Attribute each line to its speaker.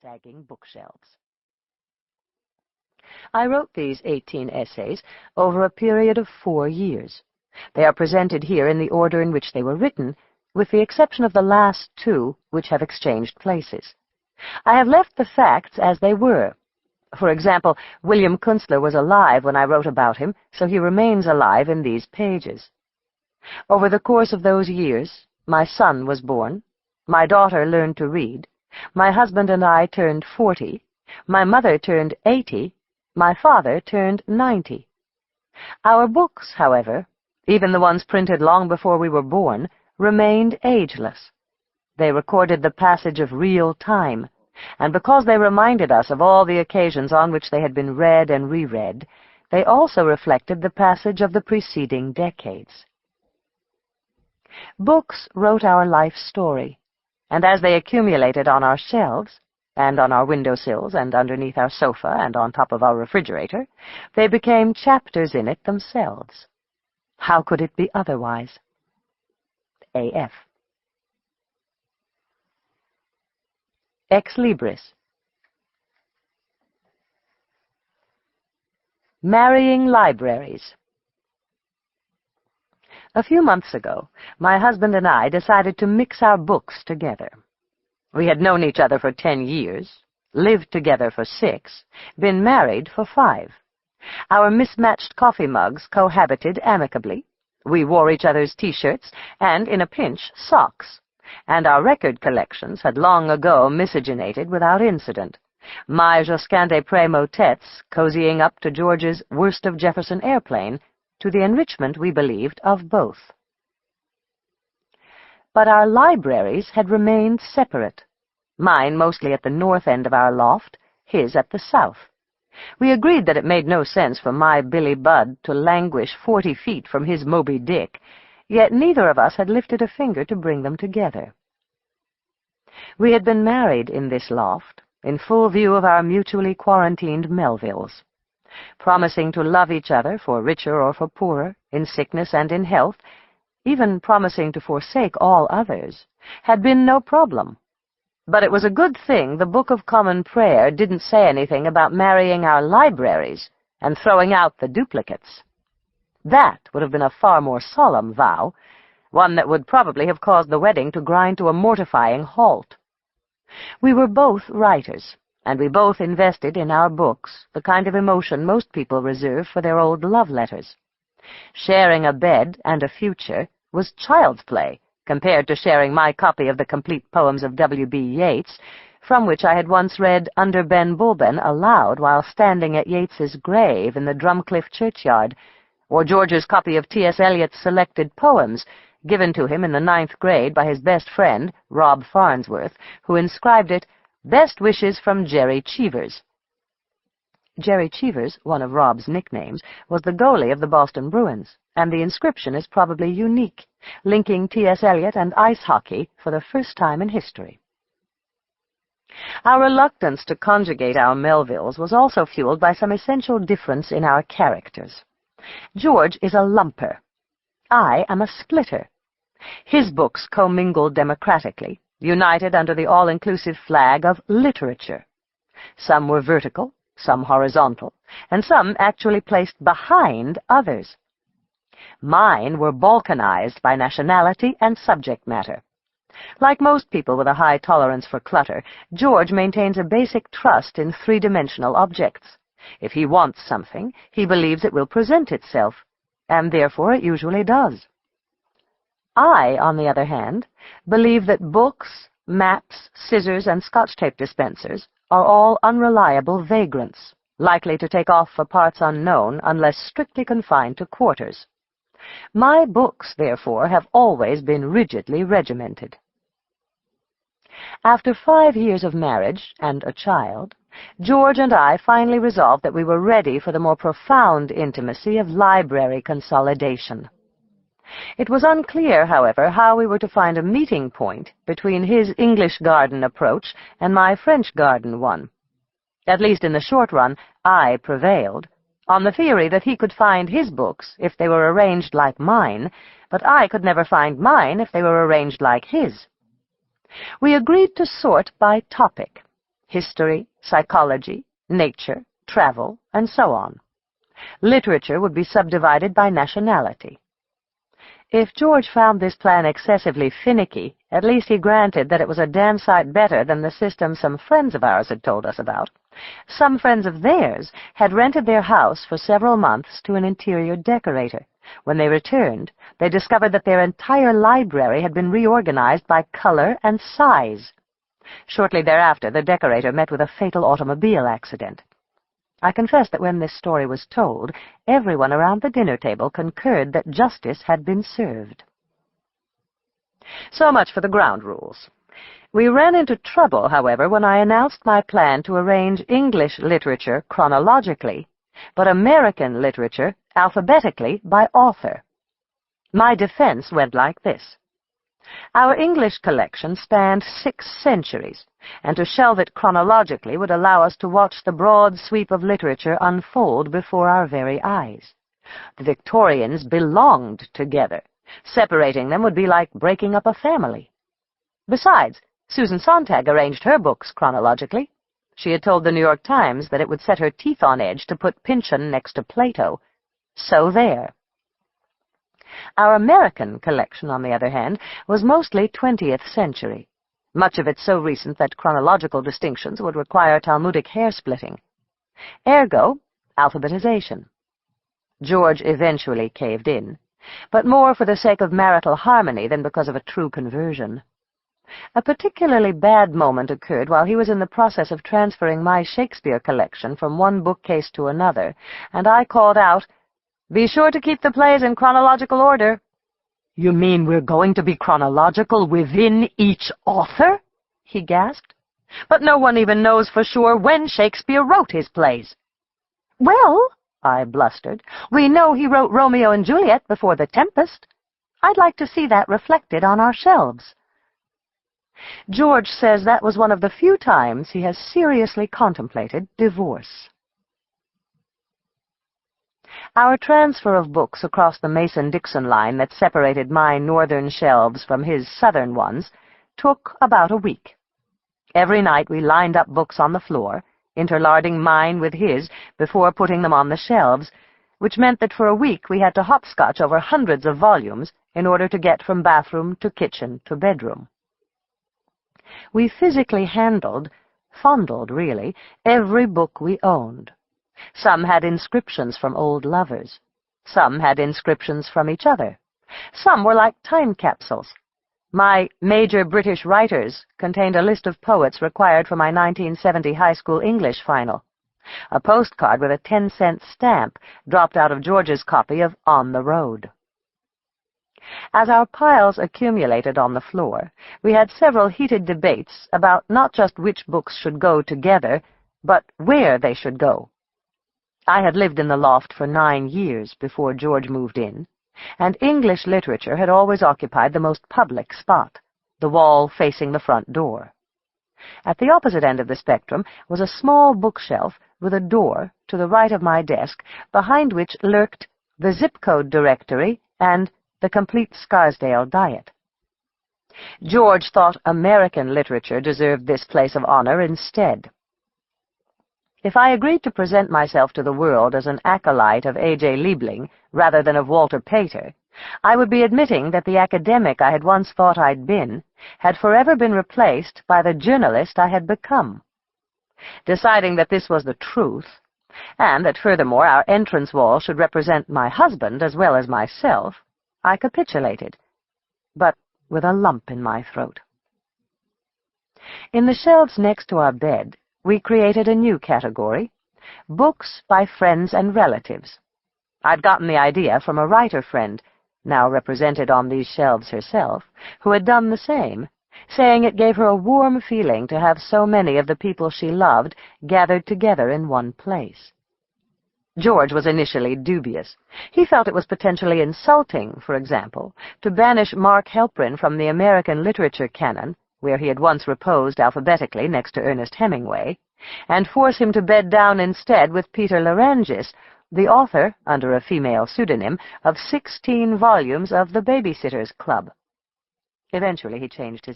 Speaker 1: sagging bookshelves. I wrote these 18 essays over a period of 4 years. They are presented here in the order in which they were written, with the exception of the last 2, which have exchanged places. I have left the facts as they were. For example, William Kunstler was alive when I wrote about him, so he remains alive in these pages. Over the course of those years, my son was born, my daughter learned to read, my husband and I turned 40, my mother turned 80, my father turned 90. Our books, however, even the ones printed long before we were born, remained ageless. They recorded the passage of real time, and because they reminded us of all the occasions on which they had been read and reread, they also reflected the passage of the preceding decades. Books wrote our life story, and as they accumulated on our shelves, and on our windowsills, and underneath our sofa, and on top of our refrigerator, they became chapters in it themselves. How could it be otherwise? A.F. Ex Libris. Marrying libraries. A few months ago, my husband and I decided to mix our books together. We had known each other for 10 years, lived together for 6, been married for 5. Our mismatched coffee mugs cohabited amicably. We wore each other's T-shirts and, in a pinch, socks. And our record collections had long ago miscegenated without incident. My Josquin des Prés motets cozying up to George's Worst of Jefferson Airplane, to the enrichment, we believed, of both. But our libraries had remained separate, mine mostly at the north end of our loft, his at the south. We agreed that it made no sense for my Billy Budd to languish 40 feet from his Moby Dick, yet neither of us had lifted a finger to bring them together. We had been married in this loft, in full view of our mutually quarantined Melvilles, promising to love each other for richer or for poorer, in sickness and in health, even promising to forsake all others, had been no problem. But it was a good thing the Book of Common Prayer didn't say anything about marrying our libraries and throwing out the duplicates. That would have been a far more solemn vow, one that would probably have caused the wedding to grind to a mortifying halt. We were both writers, and we both invested in our books the kind of emotion most people reserve for their old love letters. Sharing a bed and a future was child's play compared to sharing my copy of the complete poems of W.B. Yeats, from which I had once read Under Ben Bulben aloud while standing at Yeats's grave in the Drumcliff churchyard, or George's copy of T.S. Eliot's selected poems, given to him in the 9th grade by his best friend, Rob Farnsworth, who inscribed it, "Best wishes from Jerry Cheevers." Jerry Cheevers, one of Rob's nicknames, was the goalie of the Boston Bruins, and the inscription is probably unique, linking T.S. Eliot and ice hockey for the first time in history. Our reluctance to conjugate our Melvilles was also fueled by some essential difference in our characters. George is a lumper. I am a splitter. His books commingled democratically, united under the all-inclusive flag of literature. Some were vertical, some horizontal, and some actually placed behind others. Mine were balkanized by nationality and subject matter. Like most people with a high tolerance for clutter, George maintains a basic trust in three-dimensional objects. If he wants something, he believes it will present itself, and therefore it usually does. I, on the other hand, believe that books, maps, scissors, and Scotch tape dispensers are all unreliable vagrants, likely to take off for parts unknown unless strictly confined to quarters. My books, therefore, have always been rigidly regimented. After 5 years of marriage and a child, George and I finally resolved that we were ready for the more profound intimacy of library consolidation. It was unclear, however, how we were to find a meeting point between his English garden approach and my French garden one. At least in the short run, I prevailed, on the theory that he could find his books if they were arranged like mine, but I could never find mine if they were arranged like his. We agreed to sort by topic, history, psychology, nature, travel, and so on. Literature would be subdivided by nationality. If George found this plan excessively finicky, at least he granted that it was a damn sight better than the system some friends of ours had told us about. Some friends of theirs had rented their house for several months to an interior decorator. When they returned, they discovered that their entire library had been reorganized by color and size. Shortly thereafter, the decorator met with a fatal automobile accident. I confess that when this story was told, everyone around the dinner table concurred that justice had been served. So much for the ground rules. We ran into trouble, however, when I announced my plan to arrange English literature chronologically, but American literature alphabetically by author. My defense went like this. Our English collection spanned 6 centuries, and to shelve it chronologically would allow us to watch the broad sweep of literature unfold before our very eyes. The Victorians belonged together. Separating them would be like breaking up a family. Besides, Susan Sontag arranged her books chronologically. She had told the New York Times that it would set her teeth on edge to put Pynchon next to Plato. So there. Our American collection, on the other hand, was mostly 20th century, much of it so recent that chronological distinctions would require Talmudic hair-splitting. Ergo, alphabetization. George eventually caved in, but more for the sake of marital harmony than because of a true conversion. A particularly bad moment occurred while he was in the process of transferring my Shakespeare collection from one bookcase to another, and I called out, "Be sure to keep the plays in chronological order." "You mean we're going to be chronological within each author?" he gasped. "But no one even knows for sure when Shakespeare wrote his plays." "Well," I blustered, "we know he wrote Romeo and Juliet before The Tempest. I'd like to see that reflected on our shelves." George says that was one of the few times he has seriously contemplated divorce. Our transfer of books across the Mason-Dixon line that separated my northern shelves from his southern ones took about a week. Every night we lined up books on the floor, interlarding mine with his before putting them on the shelves, which meant that for a week we had to hopscotch over hundreds of volumes in order to get from bathroom to kitchen to bedroom. We physically fondled really, every book we owned. Some had inscriptions from old lovers. Some had inscriptions from each other. Some were like time capsules. My Major British Writers contained a list of poets required for my 1970 high school English final. A postcard with a 10-cent stamp dropped out of George's copy of On the Road. As our piles accumulated on the floor, we had several heated debates about not just which books should go together, but where they should go. I had lived in the loft for 9 years before George moved in, and English literature had always occupied the most public spot, the wall facing the front door. At the opposite end of the spectrum was a small bookshelf with a door to the right of my desk, behind which lurked the zip code directory and the complete Scarsdale diet. George thought American literature deserved this place of honor instead. If I agreed to present myself to the world as an acolyte of A.J. Liebling rather than of Walter Pater, I would be admitting that the academic I had once thought I'd been had forever been replaced by the journalist I had become. Deciding that this was the truth, and that furthermore our entrance wall should represent my husband as well as myself, I capitulated, but with a lump in my throat. In the shelves next to our bed, we created a new category, books by friends and relatives. I'd gotten the idea from a writer friend, now represented on these shelves herself, who had done the same, saying it gave her a warm feeling to have so many of the people she loved gathered together in one place. George was initially dubious. He felt it was potentially insulting, for example, to banish Mark Helprin from the American literature canon, where he had once reposed alphabetically next to Ernest Hemingway, and force him to bed down instead with Peter Larangis, the author, under a female pseudonym, of 16 volumes of The Babysitter's Club. Eventually he changed his